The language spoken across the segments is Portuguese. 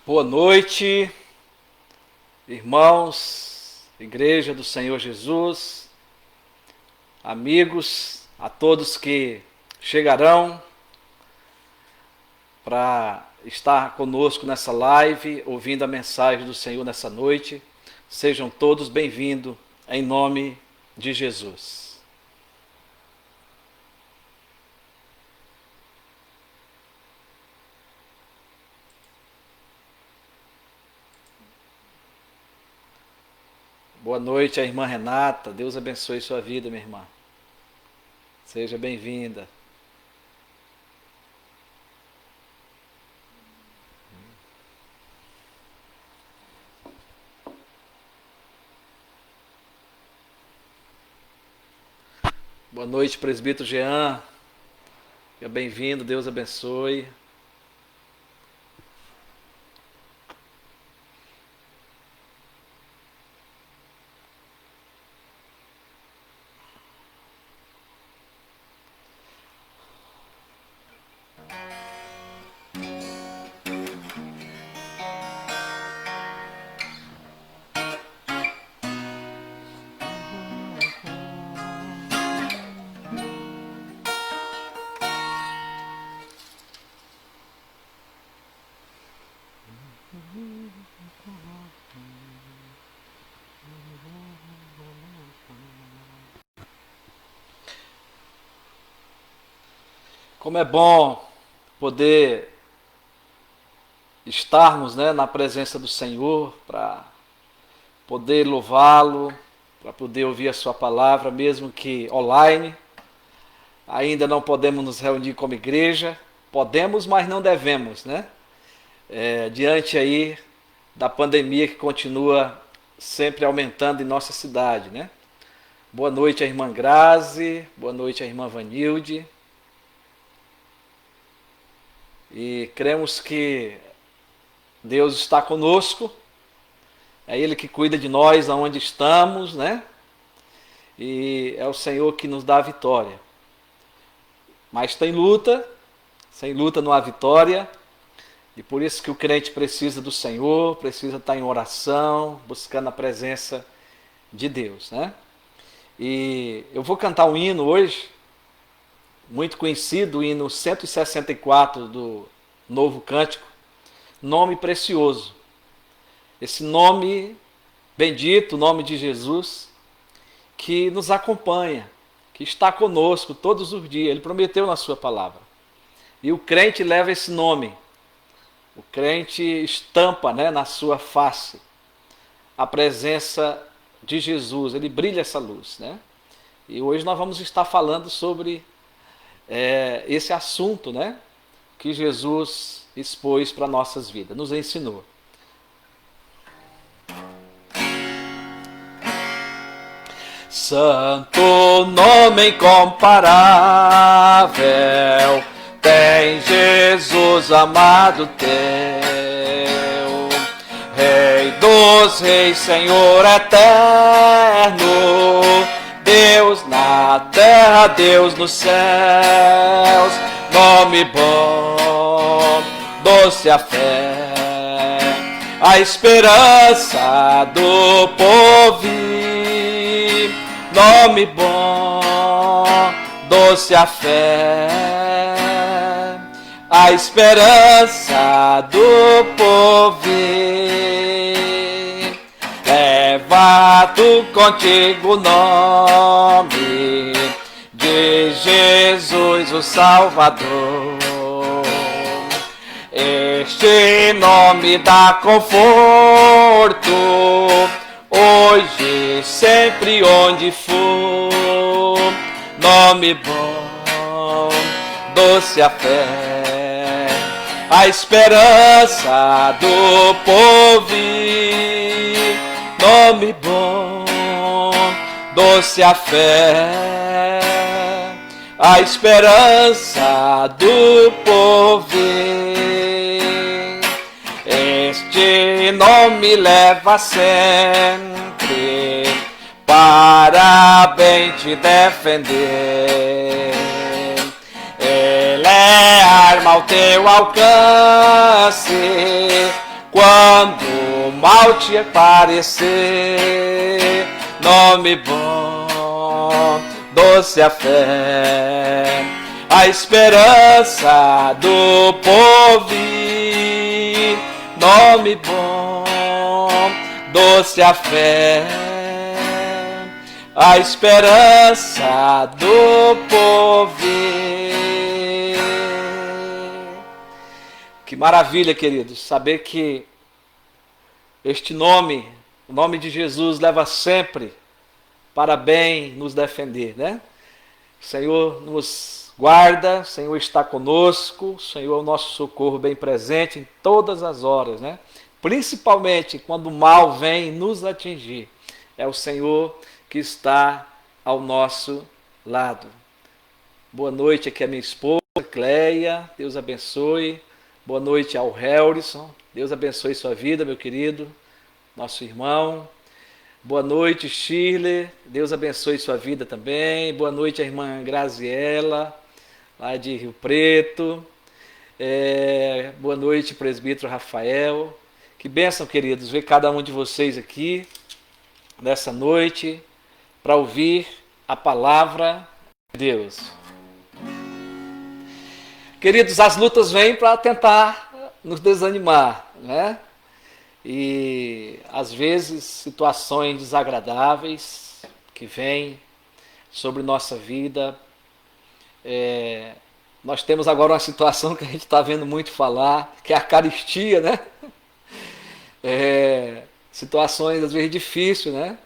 Boa noite, irmãos, Igreja do Senhor Jesus, amigos, a todos que chegarão para estar conosco nessa live, ouvindo a mensagem do Senhor nessa noite. Sejam todos bem-vindos em nome de Jesus. Boa noite, a irmã Renata. Deus abençoe sua vida, minha irmã. Seja bem-vinda. Boa noite, presbítero Jean. Seja bem-vindo, Deus abençoe. Como é bom poder estarmos, na presença do Senhor, para poder louvá-lo, para poder ouvir a sua palavra, mesmo que online. Ainda não podemos nos reunir como igreja, podemos, mas não devemos, diante aí da pandemia que continua sempre aumentando em nossa cidade, Boa noite à irmã Grazi, boa noite à irmã Vanilde. E cremos que Deus está conosco, é Ele que cuida de nós aonde estamos, E é o Senhor que nos dá a vitória. Mas tem luta, sem luta não há vitória, e por isso que o crente precisa do Senhor, precisa estar em oração, buscando a presença de Deus, E eu vou cantar um hino hoje, muito conhecido, o hino 164 do Novo Cântico, Nome Precioso. Esse nome bendito, o nome de Jesus, que nos acompanha, que está conosco todos os dias. Ele prometeu na sua palavra. E o crente leva esse nome. O crente estampa, na sua face a presença de Jesus. Ele brilha essa luz, E hoje nós vamos estar falando sobre esse assunto, que Jesus expôs para nossas vidas, nos ensinou. Santo nome incomparável, tem Jesus amado teu, Rei dos reis, Senhor eterno, Deus na terra, Deus nos céus, nome bom, doce a fé, a esperança do povo, nome bom, doce a fé, a esperança do povo. Leva tu contigo o nome de Jesus o Salvador. Este nome dá conforto, hoje, sempre, onde for. Nome bom, doce a fé, a esperança do povo. Nome bom, doce a fé, a esperança do povo. Este nome leva sempre para bem te defender. Ele é arma ao teu alcance quando o mal te aparecer. Nome bom, doce a fé, a esperança do porvir. Nome bom, doce a fé, a esperança do porvir. Que maravilha, queridos, saber que este nome, o nome de Jesus, leva sempre para bem nos defender, né? O Senhor nos guarda, o Senhor está conosco, o Senhor é o nosso socorro bem presente em todas as horas, né? Principalmente quando o mal vem nos atingir. É o Senhor que está ao nosso lado. Boa noite, aqui é minha esposa, Cleia, Deus abençoe. Boa noite ao Helrison, Deus abençoe sua vida, meu querido, nosso irmão. Boa noite, Shirley, Deus abençoe sua vida também. Boa noite, a irmã Graziela, lá de Rio Preto. Boa noite, presbítero Rafael. Que bênção, queridos, ver cada um de vocês aqui nessa noite para ouvir a palavra de Deus. Queridos, as lutas vêm para tentar nos desanimar, né? E às vezes situações desagradáveis que vêm sobre nossa vida. Nós temos agora uma situação que a gente está vendo muito falar, que é a carestia, né? Situações às vezes difíceis, né?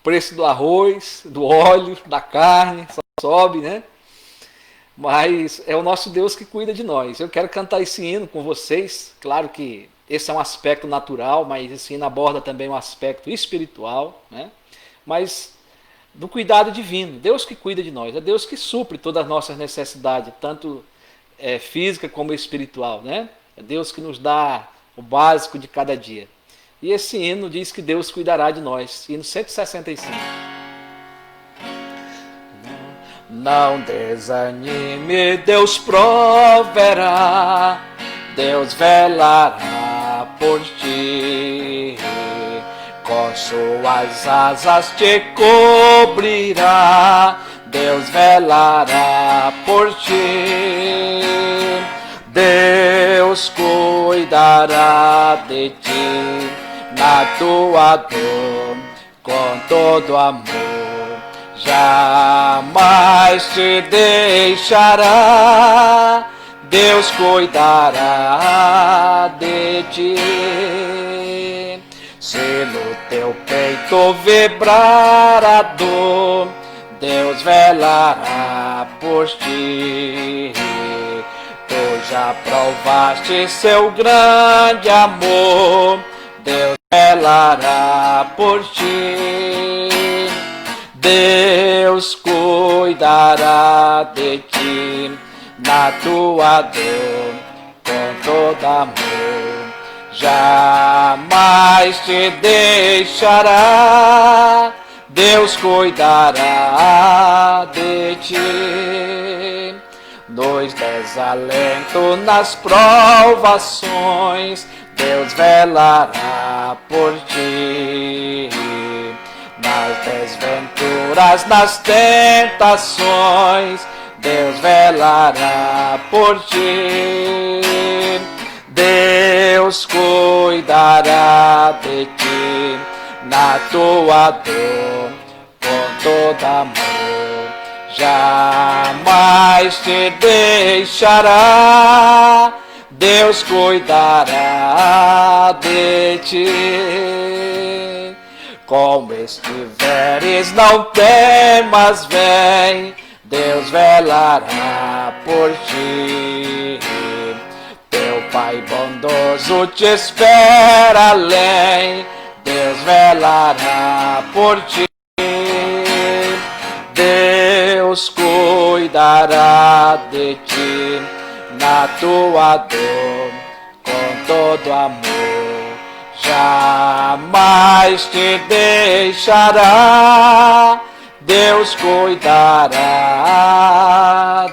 Preço do arroz, do óleo, da carne, só sobe, né? Mas é o nosso Deus que cuida de nós. Eu quero cantar esse hino com vocês. Claro que esse é um aspecto natural, mas esse hino aborda também um aspecto espiritual, né? Mas do cuidado divino. Deus que cuida de nós. É Deus que supre todas as nossas necessidades, tanto física como espiritual, né? É Deus que nos dá o básico de cada dia. E esse hino diz que Deus cuidará de nós. Hino 165. Não desanime, Deus proverá, Deus velará por ti, com suas asas te cobrirá, Deus velará por ti, Deus cuidará de ti, na tua dor, com todo amor. Jamais te deixará, Deus cuidará de ti. Se no teu peito vibrar a dor, Deus velará por ti. Tu já provaste seu grande amor, Deus velará por ti. Deus cuidará de ti, na tua dor, com todo amor. Jamais te deixará, Deus cuidará de ti. Nos desalentos, nas provações, Deus velará por ti. Nas desventuras, nas tentações, Deus velará por ti. Deus cuidará de ti, na tua dor, com todo amor. Jamais te deixará, Deus cuidará de ti. Como estiveres, não temas, vem, Deus velará por ti. Teu Pai bondoso te espera além, Deus velará por ti. Deus cuidará de ti, na tua dor, com todo amor. Jamais te deixará, Deus cuidará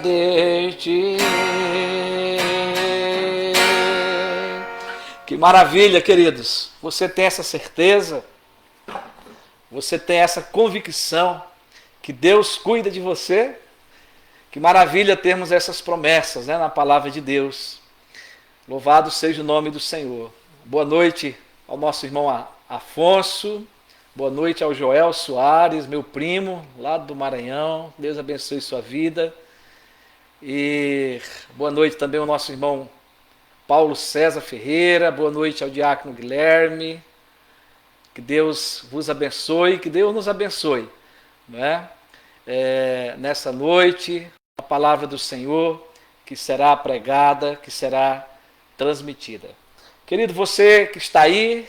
de ti. Que maravilha, queridos. Você tem essa certeza, você tem essa convicção que Deus cuida de você. Que maravilha termos essas promessas, né, na palavra de Deus. Louvado seja o nome do Senhor. Boa noite ao nosso irmão Afonso. Boa noite ao Joel Soares, meu primo, lá do Maranhão. Deus abençoe sua vida. E boa noite também ao nosso irmão Paulo César Ferreira. Boa noite ao diácono Guilherme. Que Deus vos abençoe, que Deus nos abençoe, né? Nessa noite, a palavra do Senhor que será pregada, que será transmitida. Querido, você que está aí,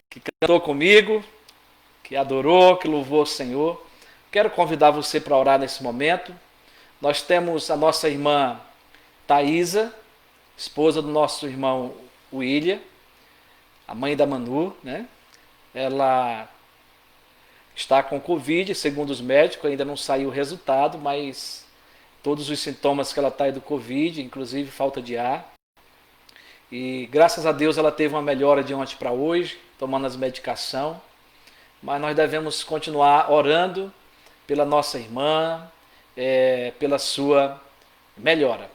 que cantou comigo, que adorou, que louvou o Senhor, quero convidar você para orar nesse momento. Nós temos a nossa irmã Thaisa, esposa do nosso irmão William, a mãe da Manu, né? Ela está com Covid, segundo os médicos, ainda não saiu o resultado, mas todos os sintomas que ela está aí do Covid, inclusive falta de ar. E graças a Deus ela teve uma melhora de ontem para hoje, tomando as medicações. Mas nós devemos continuar orando pela nossa irmã, pela sua melhora.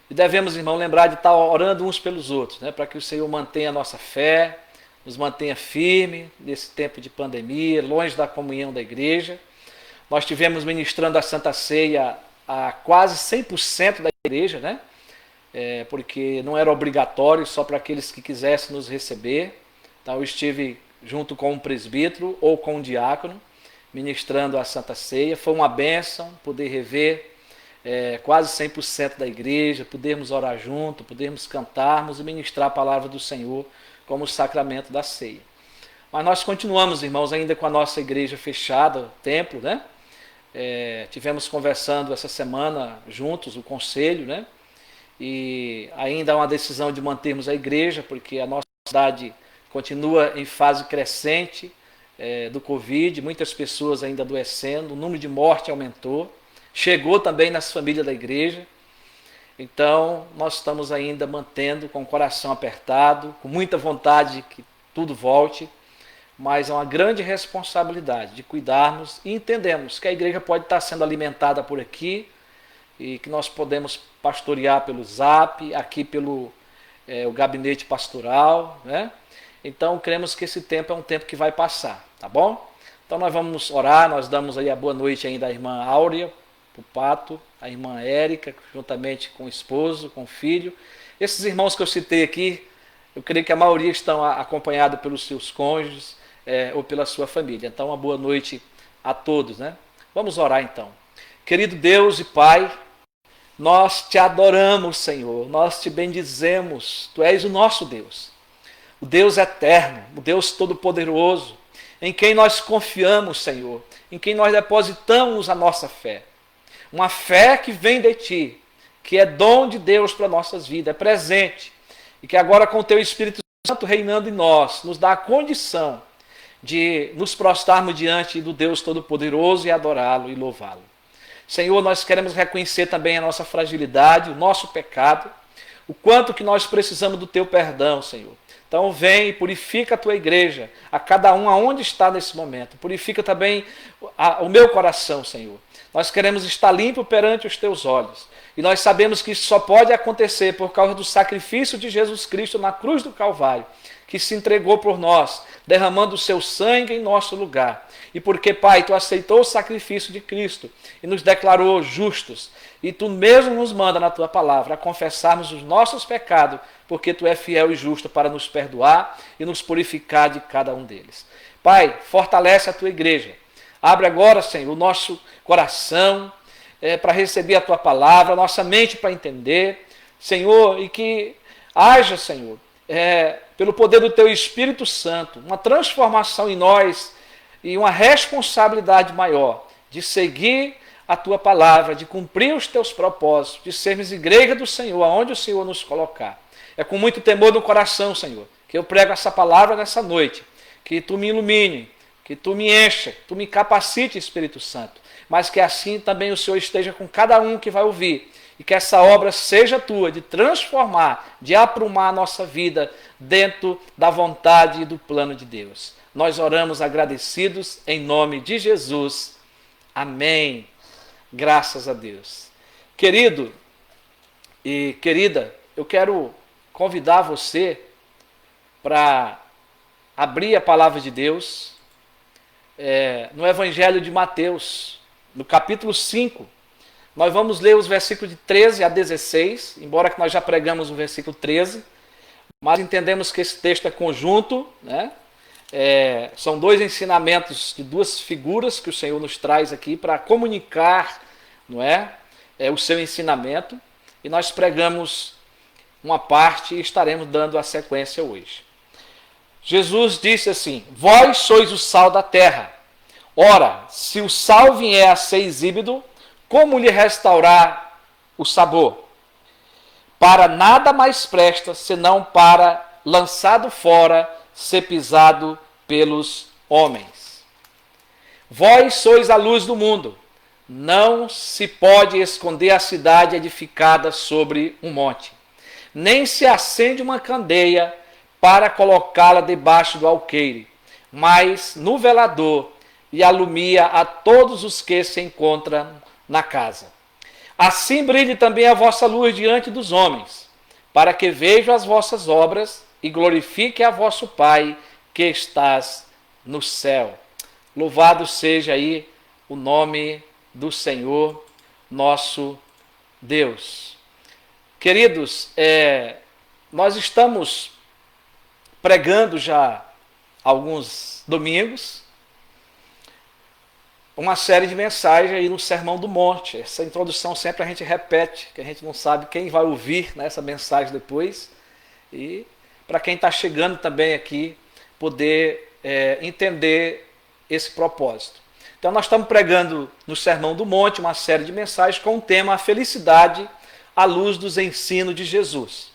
E devemos, irmão, lembrar de estar orando uns pelos outros, né, para que o Senhor mantenha a nossa fé, nos mantenha firme nesse tempo de pandemia, longe da comunhão da igreja. Nós tivemos ministrando a Santa Ceia a quase 100% da igreja, né? Porque não era obrigatório, só para aqueles que quisessem nos receber. Então eu estive junto com um presbítero ou com um diácono, ministrando a Santa Ceia. Foi uma bênção poder rever quase 100% da igreja, podermos orar junto, podermos cantarmos e ministrar a palavra do Senhor como o sacramento da ceia. Mas nós continuamos, irmãos, ainda com a nossa igreja fechada, o templo, né? Tivemos conversando essa semana juntos, o conselho, né? E ainda há uma decisão de mantermos a igreja, porque a nossa cidade continua em fase crescente do Covid, muitas pessoas ainda adoecendo, o número de mortes aumentou, chegou também nas famílias da igreja. Então, nós estamos ainda mantendo com o coração apertado, com muita vontade que tudo volte, mas é uma grande responsabilidade de cuidarmos e entendemos que a igreja pode estar sendo alimentada por aqui e que nós podemos pastorear pelo Zap, aqui pelo o gabinete pastoral, né? Então, cremos que esse tempo é um tempo que vai passar, tá bom? Então, nós vamos orar, nós damos aí a boa noite ainda à irmã Áurea, o Pato, a irmã Érica, juntamente com o esposo, com o filho. Esses irmãos que eu citei aqui, eu creio que a maioria estão acompanhados pelos seus cônjuges ou pela sua família. Então, uma boa noite a todos, né? Vamos orar então. Querido Deus e Pai, nós te adoramos, Senhor, nós te bendizemos, Tu és o nosso Deus. O Deus eterno, o Deus todo-poderoso, em quem nós confiamos, Senhor, em quem nós depositamos a nossa fé. Uma fé que vem de Ti, que é dom de Deus para nossas vidas, é presente, e que agora com o Teu Espírito Santo reinando em nós, nos dá a condição de nos prostrarmos diante do Deus Todo-Poderoso e adorá-lo e louvá-lo. Senhor, nós queremos reconhecer também a nossa fragilidade, o nosso pecado, o quanto que nós precisamos do Teu perdão, Senhor. Então vem e purifica a Tua igreja, a cada um aonde está nesse momento. Purifica também o meu coração, Senhor. Nós queremos estar limpo perante os Teus olhos. E nós sabemos que isso só pode acontecer por causa do sacrifício de Jesus Cristo na cruz do Calvário, que se entregou por nós, derramando o Seu sangue em nosso lugar. E porque, Pai, Tu aceitou o sacrifício de Cristo e nos declarou justos. E Tu mesmo nos manda na Tua palavra a confessarmos os nossos pecados, porque Tu é fiel e justo para nos perdoar e nos purificar de cada um deles. Pai, fortalece a Tua igreja. Abre agora, Senhor, o nosso coração para receber a Tua palavra, a nossa mente para entender, Senhor, e que haja, Senhor, pelo poder do Teu Espírito Santo, uma transformação em nós e uma responsabilidade maior de seguir a Tua palavra, de cumprir os Teus propósitos, de sermos igreja do Senhor, aonde o Senhor nos colocar. É com muito temor no coração, Senhor, que eu prego essa palavra nessa noite, que Tu me ilumine, que Tu me encha, que Tu me capacite, Espírito Santo, mas que assim também o Senhor esteja com cada um que vai ouvir e que essa obra seja tua, de transformar, de aprumar a nossa vida dentro da vontade e do plano de Deus. Nós oramos agradecidos em nome de Jesus. Amém. Graças a Deus. Querido e querida, eu quero convidar você para abrir a palavra de Deus no Evangelho de Mateus, no capítulo 5. Nós vamos ler os versículos de 13 a 16, embora que nós já pregamos o versículo 13, mas entendemos que esse texto é conjunto, né? São dois ensinamentos de duas figuras que o Senhor nos traz aqui para comunicar, não o seu ensinamento, e nós pregamos uma parte e estaremos dando a sequência hoje. Jesus disse assim: vós sois o sal da terra. Ora, se o sal vier a ser insípido, como lhe restaurar o sabor? Para nada mais presta, senão para, lançado fora, ser pisado pelos homens. Vós sois a luz do mundo. Não se pode esconder a cidade edificada sobre um monte. Nem se acende uma candeia para colocá-la debaixo do alqueire, mas no velador, e alumia a todos os que se encontram na casa. Assim brilhe também a vossa luz diante dos homens, para que vejam as vossas obras e glorifiquem a vosso Pai que estás no céu. Louvado seja aí o nome do Senhor nosso Deus. Queridos, nós estamos pregando já alguns domingos uma série de mensagens aí no Sermão do Monte. Essa introdução sempre a gente repete, que a gente não sabe quem vai ouvir essa mensagem depois. E para quem está chegando também aqui, poder entender esse propósito. Então nós estamos pregando no Sermão do Monte uma série de mensagens com o tema a felicidade à luz dos ensinos de Jesus.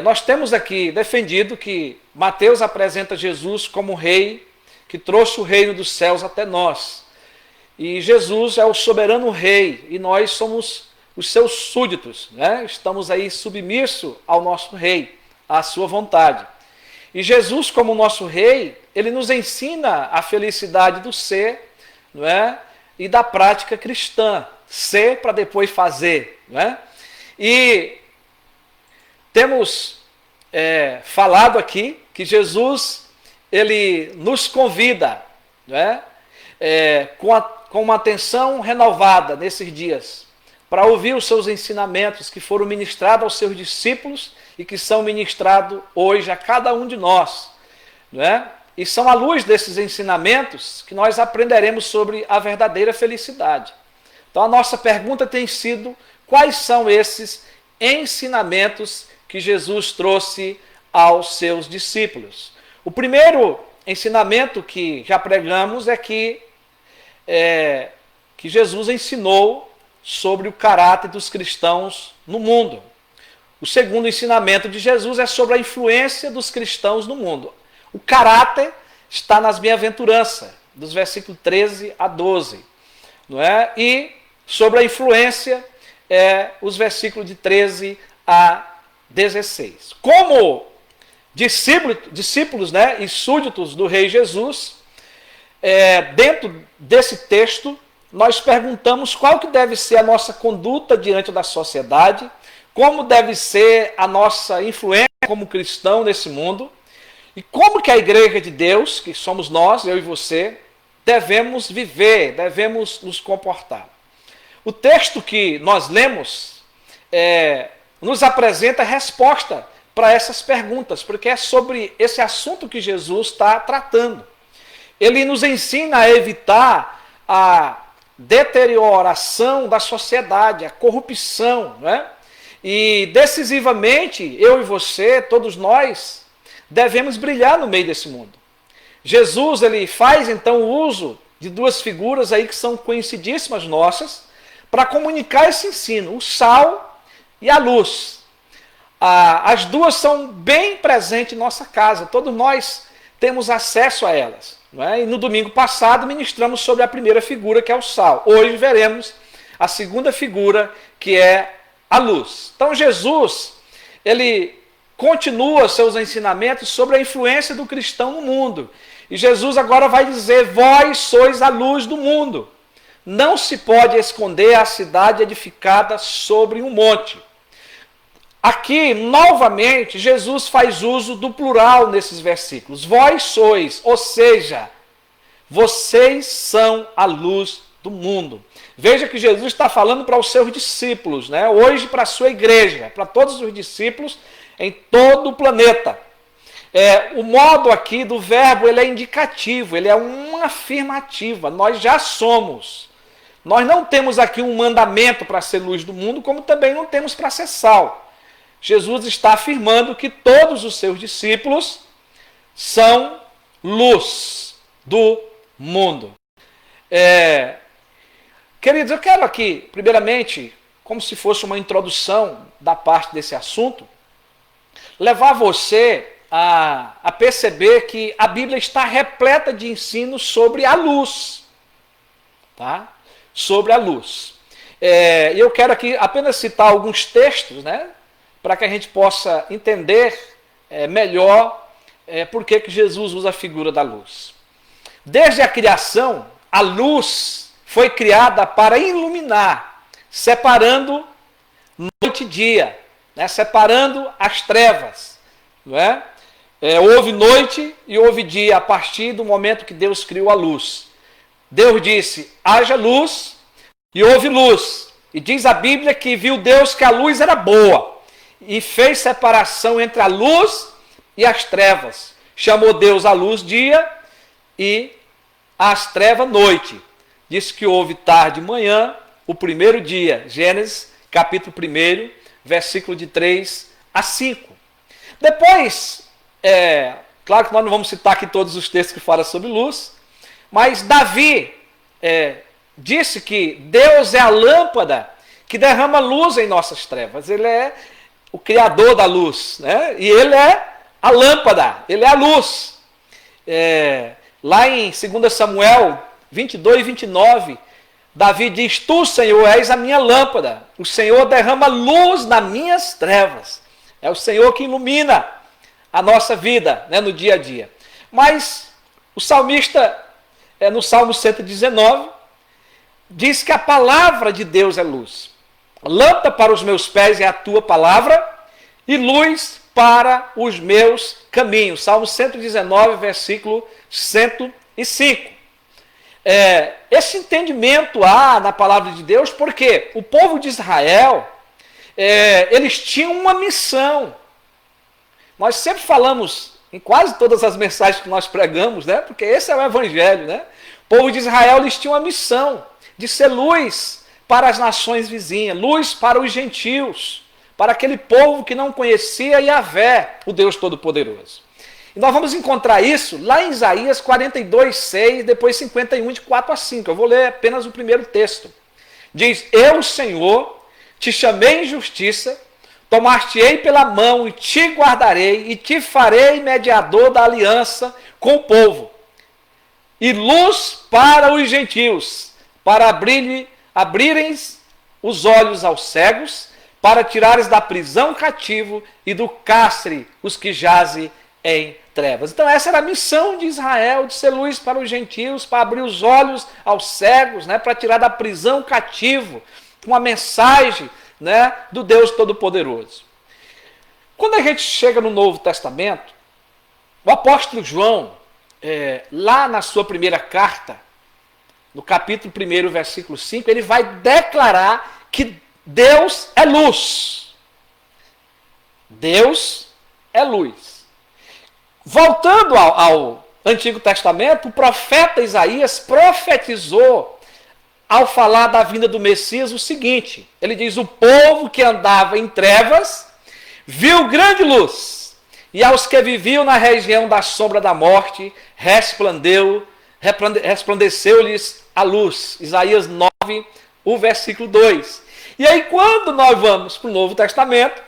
Nós temos aqui defendido que Mateus apresenta Jesus como rei que trouxe o reino dos céus até nós. E Jesus é o soberano rei e nós somos os seus súditos, né? Estamos aí submissos ao nosso rei, à sua vontade. E Jesus, como nosso rei, ele nos ensina a felicidade do ser, não é? E da prática cristã. Ser para depois fazer, não é? E temos falado aqui que Jesus ele nos convida, não é? Com uma atenção renovada nesses dias, para ouvir os seus ensinamentos que foram ministrados aos seus discípulos e que são ministrados hoje a cada um de nós, não é? E são à luz desses ensinamentos que nós aprenderemos sobre a verdadeira felicidade. Então a nossa pergunta tem sido: quais são esses ensinamentos que Jesus trouxe aos seus discípulos? O primeiro ensinamento que já pregamos é que Jesus ensinou sobre o caráter dos cristãos no mundo. O segundo ensinamento de Jesus é sobre a influência dos cristãos no mundo. O caráter está nas bem-aventuranças, dos versículos 13 a 12. Não é? E sobre a influência, os versículos de 13 a 16. Como discípulos, né, e súditos do Rei Jesus, dentro desse texto, nós perguntamos qual que deve ser a nossa conduta diante da sociedade, como deve ser a nossa influência como cristão nesse mundo, e como que a igreja de Deus, que somos nós, eu e você, devemos viver, devemos nos comportar. O texto que nós lemos nos apresenta a resposta para essas perguntas, porque é sobre esse assunto que Jesus está tratando. Ele nos ensina a evitar a deterioração da sociedade, a corrupção, né? E decisivamente, eu e você, todos nós, devemos brilhar no meio desse mundo. Jesus, ele faz então uso de duas figuras aí que são conhecidíssimas nossas, para comunicar esse ensino, o sal e a luz. As duas são bem presentes em nossa casa, todos nós temos acesso a elas. Não é? E no domingo passado ministramos sobre a primeira figura, que é o sal. Hoje veremos a segunda figura, que é a luz. Então Jesus, ele continua seus ensinamentos sobre a influência do cristão no mundo. E Jesus agora vai dizer: vós sois a luz do mundo. Não se pode esconder a cidade edificada sobre um monte. Aqui, novamente, Jesus faz uso do plural nesses versículos. Vós sois, ou seja, vocês são a luz do mundo. Veja que Jesus está falando para os seus discípulos, né? Hoje para a sua igreja, para todos os discípulos em todo o planeta. O modo aqui do verbo, ele é indicativo, ele é uma afirmativa. Nós já somos. Nós não temos aqui um mandamento para ser luz do mundo, como também não temos para ser sal. Jesus está afirmando que todos os seus discípulos são luz do mundo. Queridos, eu quero aqui, primeiramente, como se fosse uma introdução da parte desse assunto, levar você a perceber que a Bíblia está repleta de ensinos sobre a luz. Tá? Sobre a luz. E eu quero aqui apenas citar alguns textos, né, para que a gente possa entender melhor por que Jesus usa a figura da luz. Desde a criação, a luz foi criada para iluminar, separando noite e dia, né, separando as trevas. Não é? Houve noite e houve dia a partir do momento que Deus criou a luz. Deus disse: haja luz, e houve luz. E diz a Bíblia que viu Deus que a luz era boa, e fez separação entre a luz e as trevas. Chamou Deus a luz dia e as trevas noite. Diz que houve tarde e manhã, o primeiro dia. Gênesis, capítulo 1, versículo de 3 a 5. Depois, claro que nós não vamos citar aqui todos os textos que falam sobre luz, mas Davi disse que Deus é a lâmpada que derrama luz em nossas trevas. Ele é o criador da luz, né? E ele é a lâmpada, ele é a luz. Lá em 2 Samuel 22 e 29, Davi diz: tu, Senhor, és a minha lâmpada, o Senhor derrama luz nas minhas trevas. É o Senhor que ilumina a nossa vida, né, no dia a dia. Mas o salmista, no Salmo 119, diz que a palavra de Deus é luz. Lâmpada para os meus pés é a tua palavra e luz para os meus caminhos. Salmo 119, versículo 105. Esse entendimento há na palavra de Deus, porque o povo de Israel, eles tinham uma missão. Nós sempre falamos em quase todas as mensagens que nós pregamos, né? Porque esse é o evangelho, né? O povo de Israel, eles tinham uma missão de ser luz para as nações vizinhas, luz para os gentios, para aquele povo que não conhecia Yahvé, o Deus Todo-Poderoso. E nós vamos encontrar isso lá em Isaías 42, 6, depois 51, de 4 a 5. Eu vou ler apenas o primeiro texto. Diz: eu, Senhor, te chamei em justiça, tomar-te-ei pela mão e te guardarei, e te farei mediador da aliança com o povo, e luz para os gentios, para abrirem os olhos aos cegos, para tirares da prisão cativo e do cárcere os que jazem em trevas. Então essa era a missão de Israel, de ser luz para os gentios, para abrir os olhos aos cegos, né, para tirar da prisão cativo, uma mensagem, né, do Deus Todo-Poderoso. Quando a gente chega no Novo Testamento, o apóstolo João, lá na sua primeira carta, no capítulo 1, versículo 5, ele vai declarar que Deus é luz. Deus é luz. Voltando ao Antigo Testamento, o profeta Isaías profetizou, ao falar da vinda do Messias, o seguinte: ele diz: o povo que andava em trevas viu grande luz, e aos que viviam na região da sombra da morte, resplandeceu-lhes a luz. Isaías 9, o versículo 2. E aí, quando nós vamos para o Novo Testamento,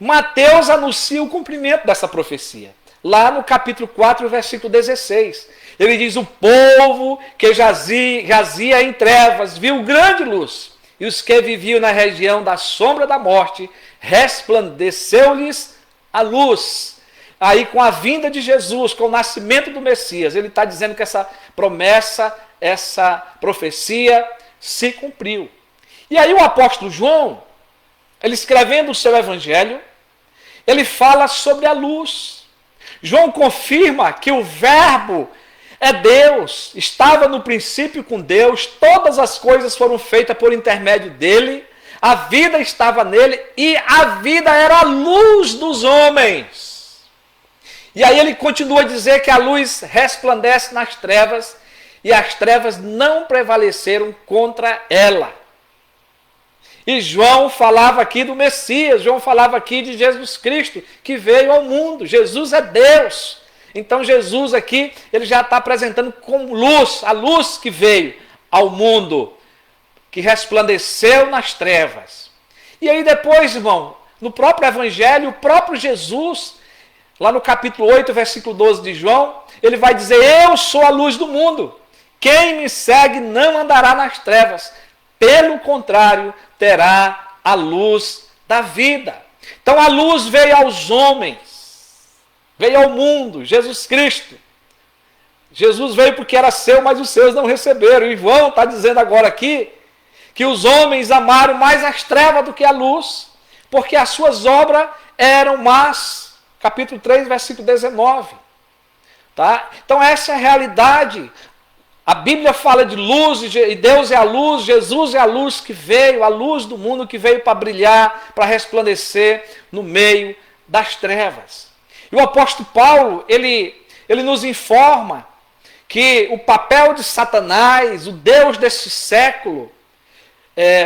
Mateus anuncia o cumprimento dessa profecia. Lá no capítulo 4, versículo 16. Ele diz: o povo que jazia em trevas viu grande luz, e os que viviam na região da sombra da morte, resplandeceu-lhes a luz. Aí, com a vinda de Jesus, com o nascimento do Messias, ele está dizendo que essa promessa, essa profecia se cumpriu. E aí o apóstolo João, ele escrevendo o seu evangelho, ele fala sobre a luz. João confirma que o verbo é Deus, estava no princípio com Deus, todas as coisas foram feitas por intermédio dele, a vida estava nele e a vida era a luz dos homens. E aí ele continua a dizer que a luz resplandece nas trevas e as trevas não prevaleceram contra ela. E João falava aqui do Messias, João falava aqui de Jesus Cristo, que veio ao mundo. Jesus é Deus. Então Jesus aqui, ele já está apresentando como luz, a luz que veio ao mundo, que resplandeceu nas trevas. E aí depois, irmão, no próprio Evangelho, o próprio Jesus, lá no capítulo 8, versículo 12 de João, ele vai dizer: eu sou a luz do mundo. Quem me segue não andará nas trevas. Pelo contrário, terá a luz da vida. Então a luz veio aos homens, veio ao mundo, Jesus Cristo. Jesus veio porque era seu, mas os seus não receberam. E João está dizendo agora aqui que os homens amaram mais as trevas do que a luz, porque as suas obras eram más. Capítulo 3, versículo 19. Tá? Então essa é a realidade. A Bíblia fala de luz, e Deus é a luz, Jesus é a luz que veio, a luz do mundo que veio para brilhar, para resplandecer no meio das trevas. E o apóstolo Paulo, ele nos informa que o papel de Satanás, o Deus desse século,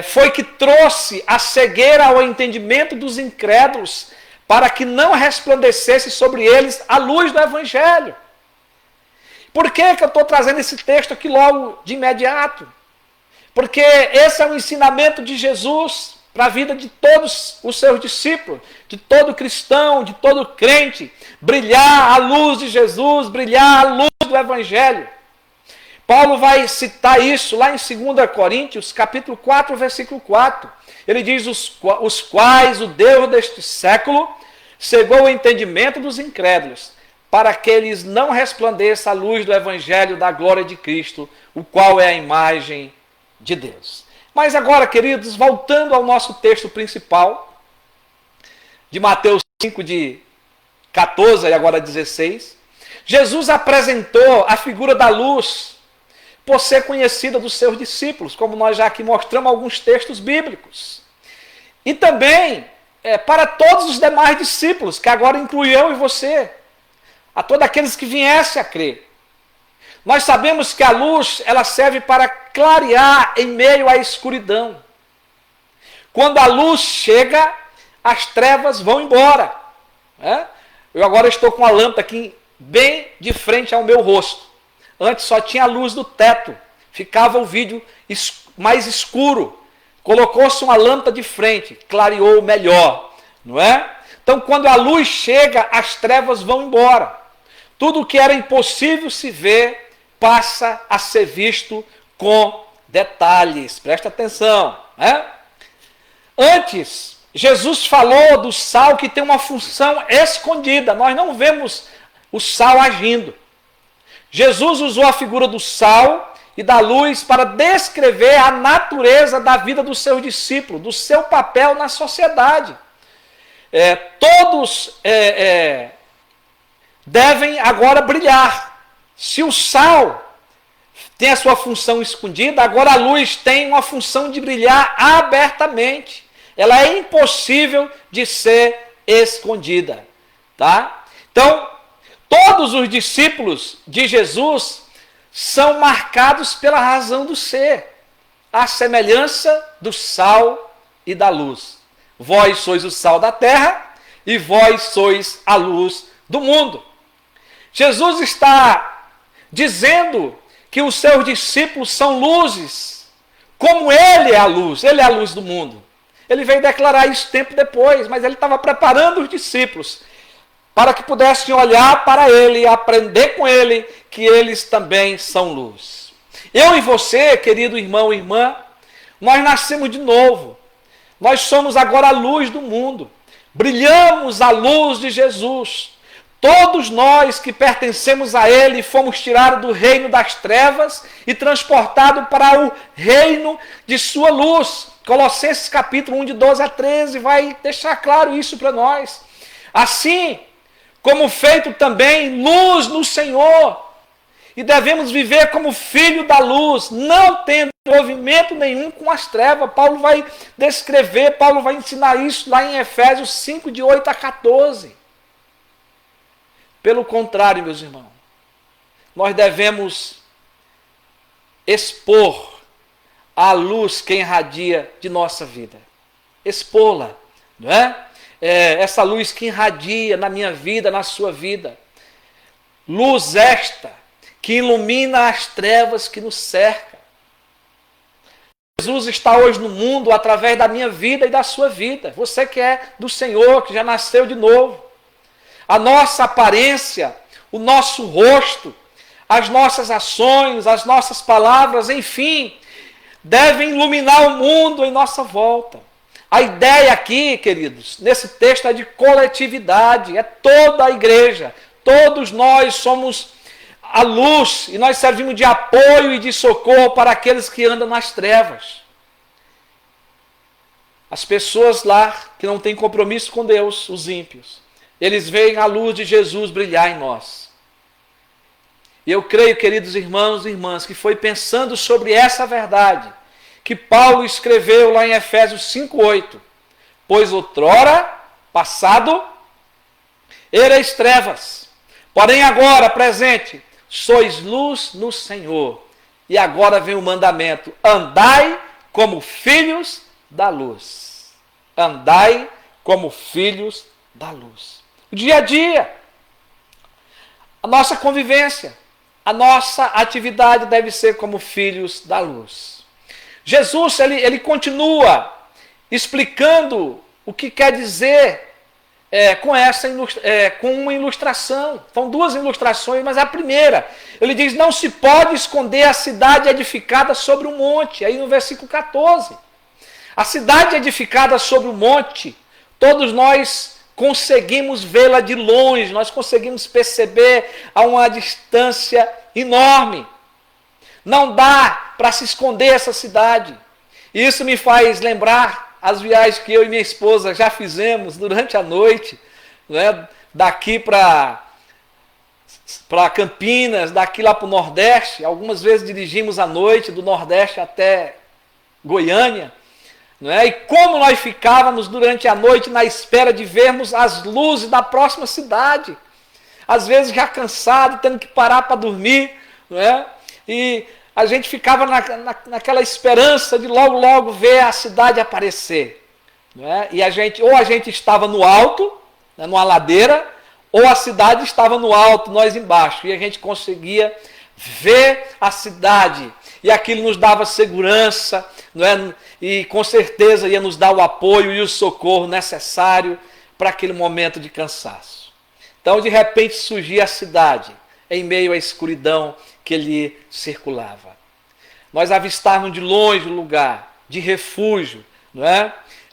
foi que trouxe a cegueira ao entendimento dos incrédulos, para que não resplandecesse sobre eles a luz do Evangelho. Por que eu estou trazendo esse texto aqui logo de imediato? Porque esse é um ensinamento de Jesus para a vida de todos os seus discípulos, de todo cristão, de todo crente, brilhar a luz de Jesus, brilhar a luz do Evangelho. Paulo vai citar isso lá em 2 Coríntios, capítulo 4, versículo 4. Ele diz: os quais o Deus deste século cegou o entendimento dos incrédulos, para que eles não resplandeça a luz do Evangelho da glória de Cristo, o qual é a imagem de Deus. Mas agora, queridos, voltando ao nosso texto principal, de Mateus 5, de 14 e agora 16, Jesus apresentou a figura da luz por ser conhecida dos seus discípulos, como nós já aqui mostramos alguns textos bíblicos. E também para todos os demais discípulos, que agora inclui eu e você, a todos aqueles que viessem a crer. Nós sabemos que a luz, ela serve para clarear em meio à escuridão. Quando a luz chega, as trevas vão embora. Eu agora estou com a lâmpada aqui bem de frente ao meu rosto. Antes só tinha a luz do teto, ficava o vídeo mais escuro. Colocou-se uma lâmpada de frente, clareou melhor, não é? Então, quando a luz chega, as trevas vão embora. Tudo o que era impossível se ver passa a ser visto com detalhes. Presta atenção. Antes, Jesus falou do sal que tem uma função escondida. Nós não vemos o sal agindo. Jesus usou a figura do sal e da luz para descrever a natureza da vida dos seus discípulos, do seu papel na sociedade. Todos devem agora brilhar. Se o sal tem a sua função escondida, agora a luz tem uma função de brilhar abertamente. Ela é impossível de ser escondida. Tá? Então, todos os discípulos de Jesus são marcados pela razão do ser, a semelhança do sal e da luz. Vós sois o sal da terra e vós sois a luz do mundo. Jesus está dizendo que os seus discípulos são luzes, como ele é a luz do mundo. Ele veio declarar isso tempo depois, mas ele estava preparando os discípulos para que pudessem olhar para ele e aprender com ele que eles também são luz. Eu e você, querido irmão e irmã, Nós nascemos de novo. Nós somos agora a luz do mundo. Brilhamos a luz de Jesus. Todos nós que pertencemos a Ele fomos tirados do reino das trevas e transportados para o reino de sua luz. Colossenses capítulo 1, de 12 a 13, vai deixar claro isso para nós. Assim como feito também luz no Senhor. E devemos viver como filho da luz, não tendo envolvimento nenhum com as trevas. Paulo vai descrever, Paulo vai ensinar isso lá em Efésios 5, de 8 a 14. Pelo contrário, meus irmãos, nós devemos expor a luz que irradia de nossa vida. Expô-la, não é? Essa luz que irradia na minha vida, na sua vida. Luz esta que ilumina as trevas que nos cercam. Jesus está hoje no mundo através da minha vida e da sua vida. Você que é do Senhor, que já nasceu de novo. A nossa aparência, o nosso rosto, as nossas ações, as nossas palavras, enfim, devem iluminar o mundo em nossa volta. A ideia aqui, queridos, nesse texto é de coletividade, é toda a igreja. Todos nós somos a luz e nós servimos de apoio e de socorro para aqueles que andam nas trevas. As pessoas lá que não têm compromisso com Deus, os ímpios, eles veem a luz de Jesus brilhar em nós. E eu creio, queridos irmãos e irmãs, que foi pensando sobre essa verdade que Paulo escreveu lá em Efésios 5:8. Pois outrora, passado, erais trevas, porém agora, presente, sois luz no Senhor. E agora vem o mandamento: andai como filhos da luz. Andai como filhos da luz. O dia a dia, a nossa convivência, a nossa atividade deve ser como filhos da luz. Jesus, ele continua explicando o que quer dizer com uma ilustração. São duas ilustrações, mas a primeira, ele diz: não se pode esconder a cidade edificada sobre um monte. Aí no versículo 14. A cidade edificada sobre o monte, todos nós conseguimos vê-la de longe, nós conseguimos perceber a uma distância enorme. Não dá para se esconder essa cidade. E isso me faz lembrar as viagens que eu e minha esposa já fizemos durante a noite, né? Daqui para Campinas, daqui lá para o Nordeste. Algumas vezes dirigimos à noite do Nordeste até Goiânia. E como nós ficávamos durante a noite na espera de vermos as luzes da próxima cidade. Às vezes já cansado, tendo que parar para dormir. E a gente ficava naquela esperança de logo, logo ver a cidade aparecer. E a gente estava no alto, numa ladeira, ou a cidade estava no alto, nós embaixo. E a gente conseguia ver a cidade. E aquilo nos dava segurança, e com certeza ia nos dar o apoio e o socorro necessário para aquele momento de cansaço. Então, de repente, surgia a cidade em meio à escuridão que lhe circulava. Nós avistávamos de longe o lugar de refúgio,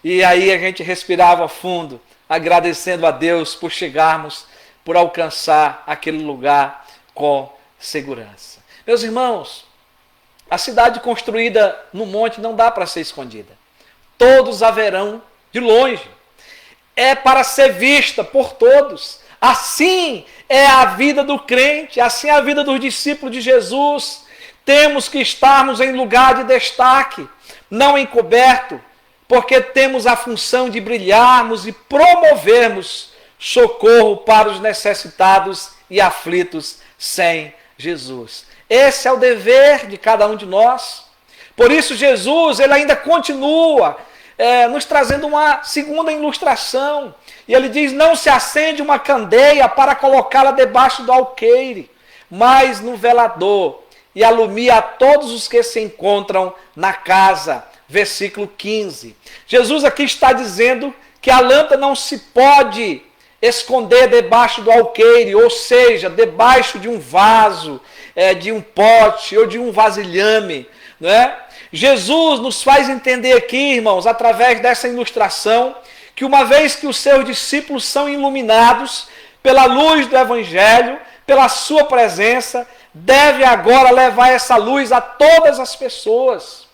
E aí a gente respirava fundo, agradecendo a Deus por chegarmos, por alcançar aquele lugar com segurança. Meus irmãos, a cidade construída no monte não dá para ser escondida. Todos a verão de longe. É para ser vista por todos. Assim é a vida do crente, assim é a vida dos discípulos de Jesus. Temos que estarmos em lugar de destaque, não encoberto, porque temos a função de brilharmos e promovermos socorro para os necessitados e aflitos sem Jesus. Esse é o dever de cada um de nós. Por isso Jesus, ele ainda continua nos trazendo uma segunda ilustração. E ele diz: não se acende uma candeia para colocá-la debaixo do alqueire, mas no velador, e alumia a todos os que se encontram na casa. Versículo 15. Jesus aqui está dizendo que a lâmpada não se pode esconder debaixo do alqueire, ou seja, debaixo de um vaso, de um pote ou de um vasilhame. Jesus nos faz entender aqui, irmãos, através dessa ilustração, que uma vez que os seus discípulos são iluminados pela luz do Evangelho, pela sua presença, deve agora levar essa luz a todas as pessoas.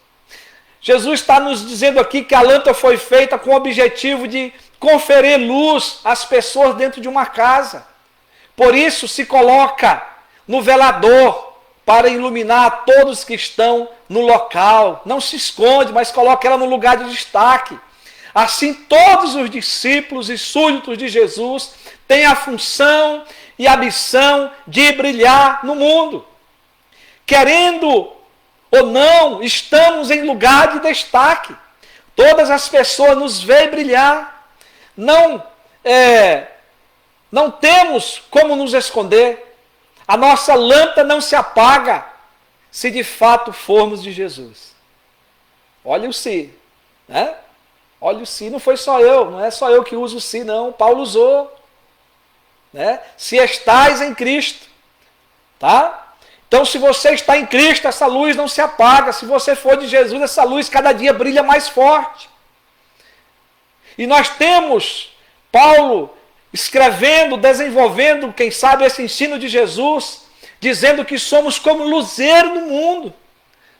Jesus está nos dizendo aqui que a lâmpada foi feita com o objetivo de conferir luz às pessoas dentro de uma casa. Por isso se coloca no velador para iluminar todos que estão no local. Não se esconde, mas coloca ela no lugar de destaque. Assim, todos os discípulos e súditos de Jesus têm a função e a missão de brilhar no mundo. Querendo ou não, estamos em lugar de destaque. Todas as pessoas nos veem brilhar. Não temos como nos esconder. A nossa lâmpada não se apaga se de fato formos de Jesus. Olha o si, né? Olha o si, não foi só eu, não é só eu que uso o si, não. Paulo usou. Né? Se estais em Cristo. Tá? Então, se você está em Cristo, essa luz não se apaga. Se você for de Jesus, essa luz cada dia brilha mais forte. E nós temos Paulo escrevendo, desenvolvendo, quem sabe, esse ensino de Jesus, dizendo que somos como luzeiro no mundo.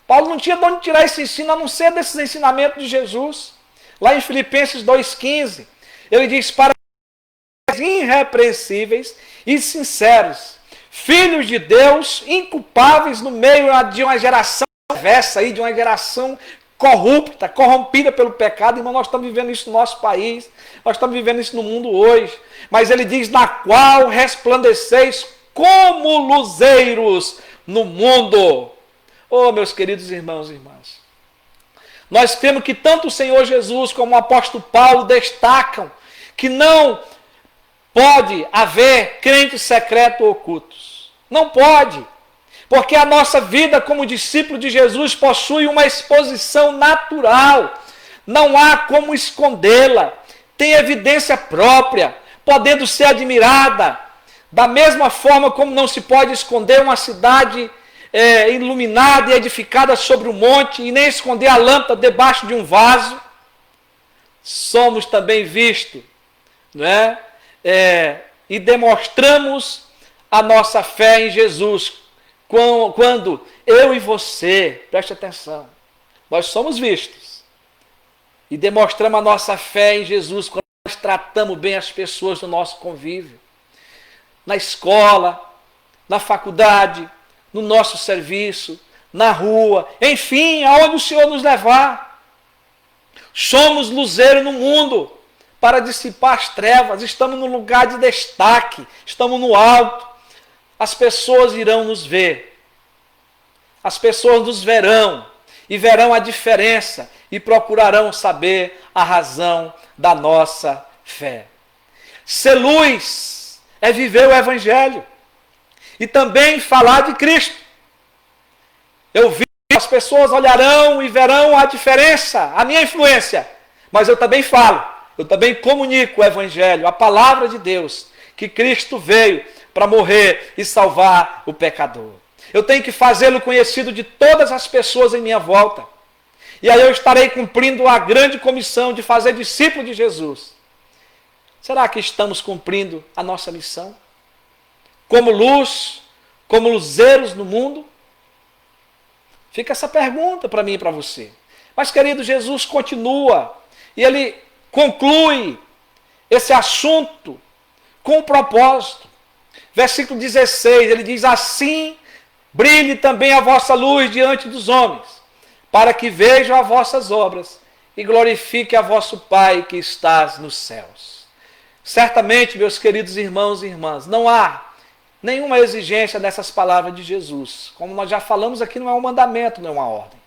Paulo não tinha de onde tirar esse ensino, a não ser desses ensinamentos de Jesus. Lá em Filipenses 2,15, ele diz, para irrepreensíveis e sinceros, filhos de Deus, inculpáveis no meio de uma geração perversa, de uma geração corrupta, corrompida pelo pecado. Irmão, nós estamos vivendo isso no nosso país, nós estamos vivendo isso no mundo hoje. Mas ele diz, na qual resplandeceis como luzeiros no mundo. Oh, meus queridos irmãos e irmãs, nós cremos que tanto o Senhor Jesus como o apóstolo Paulo destacam que não pode haver crentes secretos ou ocultos. Não pode. Porque a nossa vida como discípulo de Jesus possui uma exposição natural. Não há como escondê-la. Tem evidência própria, podendo ser admirada. Da mesma forma como não se pode esconder uma cidade iluminada e edificada sobre um monte, e nem esconder a lâmpada debaixo de um vaso, somos também vistos, não é? E demonstramos a nossa fé em Jesus, quando eu e você, preste atenção, nós somos vistos, e demonstramos a nossa fé em Jesus, quando nós tratamos bem as pessoas do nosso convívio, na escola, na faculdade, no nosso serviço, na rua, enfim, aonde o Senhor nos levar. Somos luzeiro no mundo para dissipar as trevas, estamos no lugar de destaque, estamos no alto. As pessoas irão nos ver, as pessoas nos verão e verão a diferença e procurarão saber a razão da nossa fé. Ser luz é viver o Evangelho. E também falar de Cristo. Eu vi, as pessoas olharão e verão a diferença, a minha influência. Mas eu também falo, eu também comunico o Evangelho, a palavra de Deus, que Cristo veio para morrer e salvar o pecador. Eu tenho que fazê-lo conhecido de todas as pessoas em minha volta. E aí eu estarei cumprindo a grande comissão de fazer discípulo de Jesus. Será que estamos cumprindo a nossa missão? Como luz, como luzeiros no mundo? Fica essa pergunta para mim e para você. Mas, querido, Jesus continua e ele conclui esse assunto com um propósito. Versículo 16, ele diz, assim brilhe também a vossa luz diante dos homens, para que vejam as vossas obras e glorifique a vosso Pai que estás nos céus. Certamente, meus queridos irmãos e irmãs, não há nenhuma exigência dessas palavras de Jesus. Como nós já falamos aqui, não é um mandamento, não é uma ordem.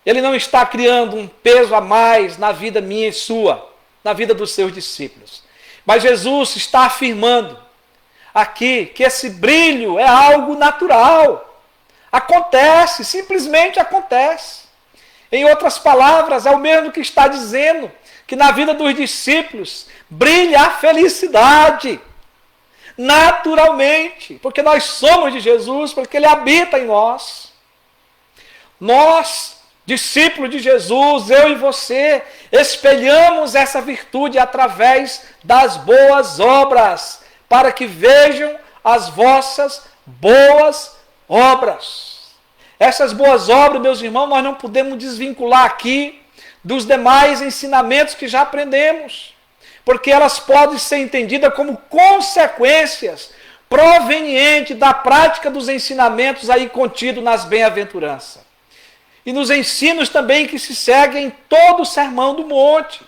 Ele não está criando um peso a mais na vida minha e sua, na vida dos seus discípulos. Mas Jesus está afirmando aqui que esse brilho é algo natural. Acontece, simplesmente acontece. Em outras palavras, é o mesmo que está dizendo que na vida dos discípulos brilha a felicidade. Naturalmente, porque nós somos de Jesus, porque Ele habita em nós. Nós, discípulo de Jesus, eu e você, espelhamos essa virtude através das boas obras, para que vejam as vossas boas obras. Essas boas obras, meus irmãos, nós não podemos desvincular aqui dos demais ensinamentos que já aprendemos, porque elas podem ser entendidas como consequências provenientes da prática dos ensinamentos aí contidos nas bem-aventuranças. E nos ensinos também que se seguem em todo o Sermão do Monte.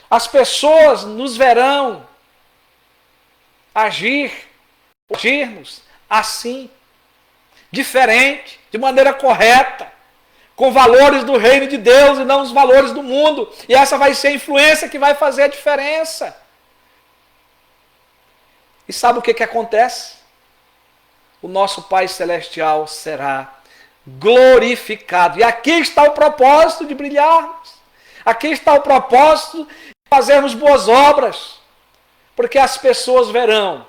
As pessoas nos verão agirmos assim, diferente, de maneira correta, com valores do reino de Deus e não os valores do mundo. E essa vai ser a influência que vai fazer a diferença. E sabe o que acontece? O nosso Pai Celestial será glorificado. E aqui está o propósito de brilharmos. Aqui está o propósito de fazermos boas obras. Porque as pessoas verão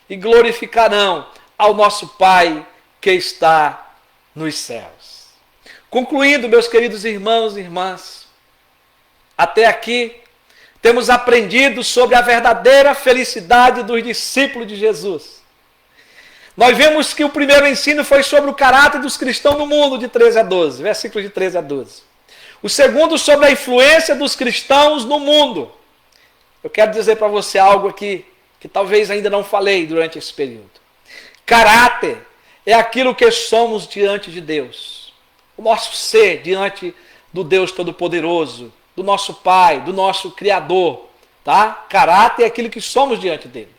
e glorificarão ao nosso Pai que está nos céus. Concluindo, meus queridos irmãos e irmãs, até aqui temos aprendido sobre a verdadeira felicidade dos discípulos de Jesus. Nós vemos que o primeiro ensino foi sobre o caráter dos cristãos no mundo, de 13 a 12, versículos de 13 a 12. O segundo, sobre a influência dos cristãos no mundo. Eu quero dizer para você algo aqui, que talvez ainda não falei durante esse período. Caráter é aquilo que somos diante de Deus. O nosso ser diante do Deus Todo-Poderoso, do nosso Pai, do nosso Criador. Tá? Caráter é aquilo que somos diante dele.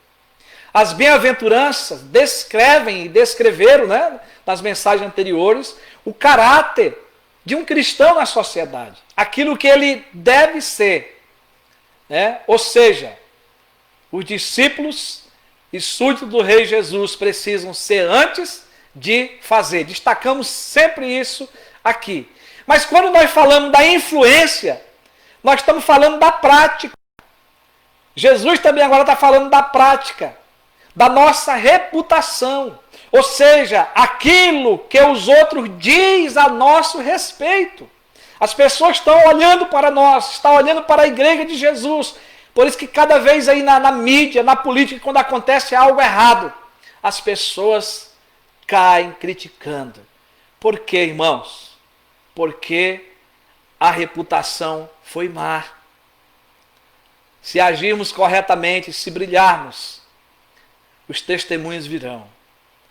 As bem-aventuranças descrevem e descreveram, né, nas mensagens anteriores, o caráter de um cristão na sociedade. Aquilo que ele deve ser. Né? Ou seja, os discípulos e súditos do Rei Jesus precisam ser antes de fazer. Destacamos sempre isso aqui. Mas quando nós falamos da influência, nós estamos falando da prática. Jesus também agora está falando da prática, da nossa reputação. Ou seja, aquilo que os outros dizem a nosso respeito. As pessoas estão olhando para nós, estão olhando para a igreja de Jesus. Por isso que cada vez aí na mídia, na política, quando acontece algo errado, as pessoas caem criticando. Por quê, irmãos? Porque a reputação foi má. Se agirmos corretamente, se brilharmos, os testemunhos virão.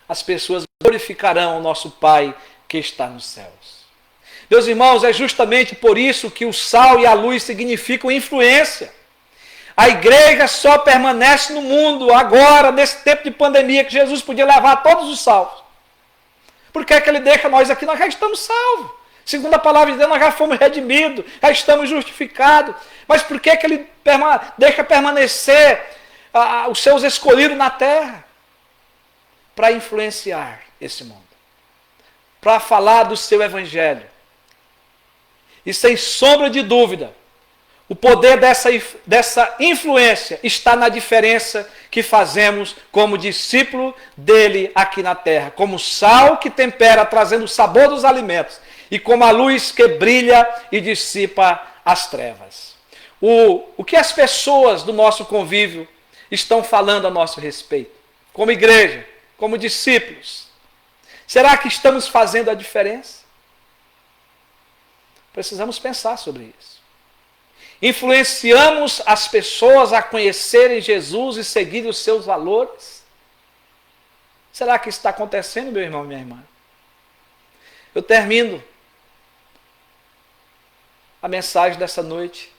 As pessoas glorificarão o nosso Pai que está nos céus. Meus irmãos, é justamente por isso que o sal e a luz significam influência. A igreja só permanece no mundo agora, nesse tempo de pandemia, que Jesus podia levar todos os salvos. Por que é que ele deixa nós aqui? Nós já estamos salvos. Segundo a palavra de Deus, nós já fomos redimidos, já estamos justificados. Mas por que é que ele deixa permanecer os seus escolhidos na terra? Para influenciar esse mundo. Para falar do seu evangelho. E sem sombra de dúvida, o poder dessa influência está na diferença que fazemos como discípulo dele aqui na terra. Como sal que tempera, trazendo o sabor dos alimentos. E como a luz que brilha e dissipa as trevas. O que as pessoas do nosso convívio estão falando a nosso respeito? Como igreja, como discípulos. Será que estamos fazendo a diferença? Precisamos pensar sobre isso. Influenciamos as pessoas a conhecerem Jesus e seguirem os seus valores? Será que isso está acontecendo, meu irmão e minha irmã? Eu termino a mensagem dessa noite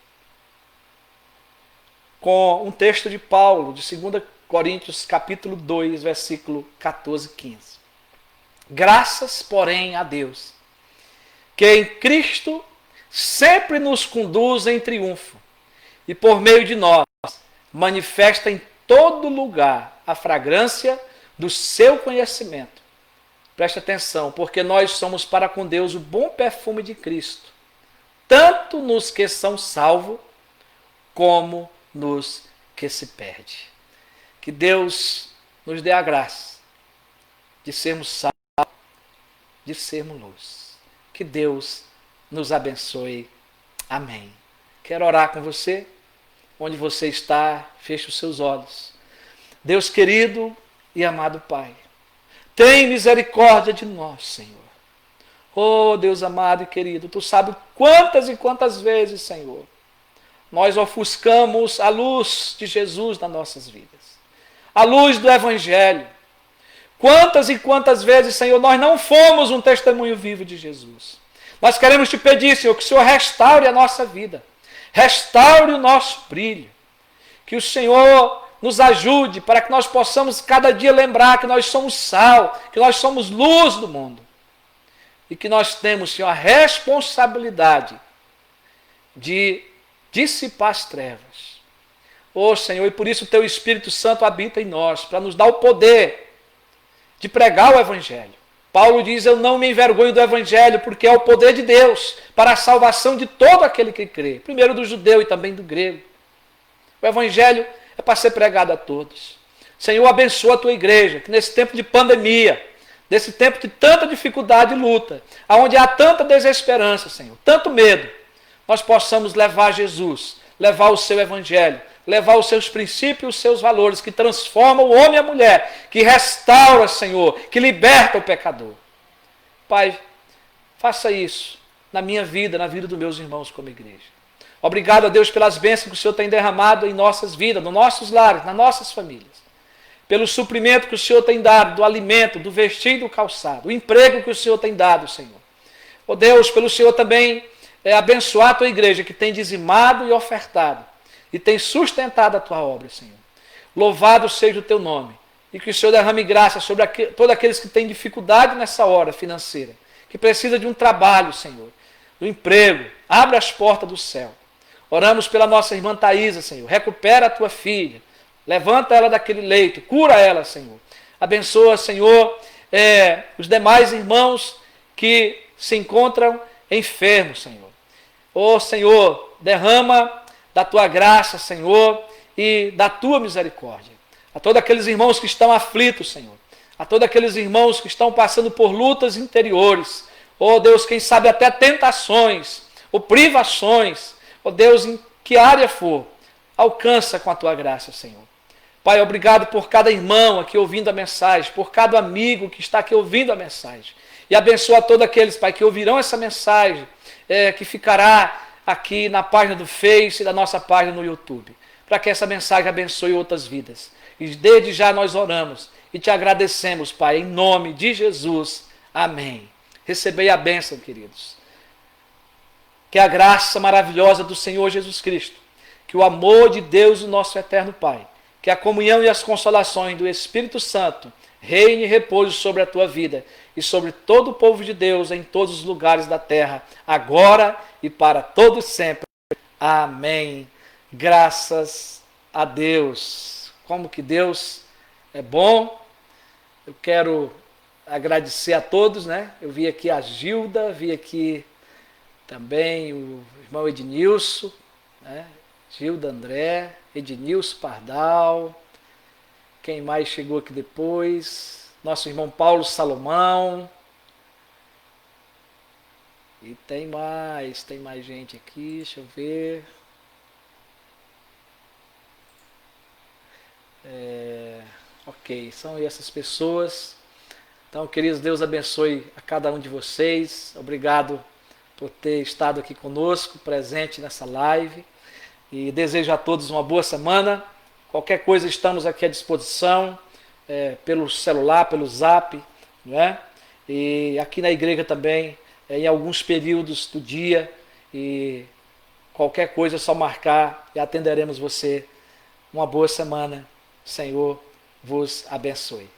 com um texto de Paulo, de 2 Coríntios, capítulo 2, versículo 14 e 15. Graças, porém, a Deus, que em Cristo sempre nos conduz em triunfo, e por meio de nós manifesta em todo lugar a fragrância do seu conhecimento. Preste atenção, porque nós somos para com Deus o bom perfume de Cristo, tanto nos que são salvos, como nos que se perdem. Que Deus nos dê a graça de sermos salvos, de sermos luz. Que Deus nos abençoe. Amém. Quero orar com você. Onde você está, feche os seus olhos. Deus querido e amado Pai, tem misericórdia de nós, Senhor. Oh, Deus amado e querido, Tu sabes quantas e quantas vezes, Senhor, nós ofuscamos a luz de Jesus nas nossas vidas. A luz do Evangelho. Quantas e quantas vezes, Senhor, nós não fomos um testemunho vivo de Jesus. Nós queremos Te pedir, Senhor, que o Senhor restaure a nossa vida. Restaure o nosso brilho. Que o Senhor nos ajude para que nós possamos cada dia lembrar que nós somos sal, que nós somos luz do mundo. E que nós temos, Senhor, a responsabilidade de dissipar as trevas. Oh, Senhor, e por isso o Teu Espírito Santo habita em nós, para nos dar o poder de pregar o Evangelho. Paulo diz, eu não me envergonho do Evangelho, porque é o poder de Deus para a salvação de todo aquele que crê. Primeiro do judeu e também do grego. O Evangelho é para ser pregado a todos. Senhor, abençoa a Tua igreja, que nesse tempo de pandemia, nesse tempo de tanta dificuldade e luta, onde há tanta desesperança, Senhor, tanto medo, nós possamos levar Jesus, levar o Seu Evangelho, levar os Seus princípios, os Seus valores, que transformam o homem e a mulher, que restaura, Senhor, que liberta o pecador. Pai, faça isso na minha vida, na vida dos meus irmãos como igreja. Obrigado a Deus pelas bênçãos que o Senhor tem derramado em nossas vidas, nos nossos lares, nas nossas famílias. Pelo suprimento que o Senhor tem dado, do alimento, do vestir e do calçado, o emprego que o Senhor tem dado, Senhor. Ó Deus, pelo Senhor também abençoar a Tua igreja, que tem dizimado e ofertado, e tem sustentado a Tua obra, Senhor. Louvado seja o Teu nome, e que o Senhor derrame graça sobre todos aqueles que têm dificuldade nessa hora financeira, que precisa de um trabalho, Senhor, do emprego. Abre as portas do céu. Oramos pela nossa irmã Thaisa, Senhor. Recupera a Tua filha. Levanta ela daquele leito. Cura ela, Senhor. Abençoa, Senhor, os demais irmãos que se encontram enfermos, Senhor. Ó Senhor, derrama da Tua graça, Senhor, e da Tua misericórdia. A todos aqueles irmãos que estão aflitos, Senhor. A todos aqueles irmãos que estão passando por lutas interiores. Ó Deus, quem sabe até tentações ou privações. Ó Deus, em que área for, alcança com a Tua graça, Senhor. Pai, obrigado por cada irmão aqui ouvindo a mensagem, por cada amigo que está aqui ouvindo a mensagem. E abençoa todos aqueles, Pai, que ouvirão essa mensagem, que ficará aqui na página do Face e da nossa página no YouTube, para que essa mensagem abençoe outras vidas. E desde já nós oramos e Te agradecemos, Pai, em nome de Jesus. Amém. Recebei a bênção, queridos. Que a graça maravilhosa do Senhor Jesus Cristo, que o amor de Deus, o nosso eterno Pai, que a comunhão e as consolações do Espírito Santo reine e repouse sobre a tua vida e sobre todo o povo de Deus em todos os lugares da terra, agora e para todos sempre. Amém. Graças a Deus. Como que Deus é bom. Eu quero agradecer a todos, né? Eu vi aqui a Gilda, vi aqui também o irmão Ednilson, né? Gilda André, Ednilson Pardal, quem mais chegou aqui depois? Nosso irmão Paulo Salomão. E tem mais gente aqui, deixa eu ver. Ok, são essas pessoas. Então, queridos, Deus abençoe a cada um de vocês. Obrigado por ter estado aqui conosco, presente nessa live. E desejo a todos uma boa semana. Qualquer coisa, estamos aqui à disposição, pelo celular, pelo Zap, né? E aqui na igreja também, em alguns períodos do dia. E qualquer coisa é só marcar e atenderemos você. Uma boa semana. Senhor vos abençoe.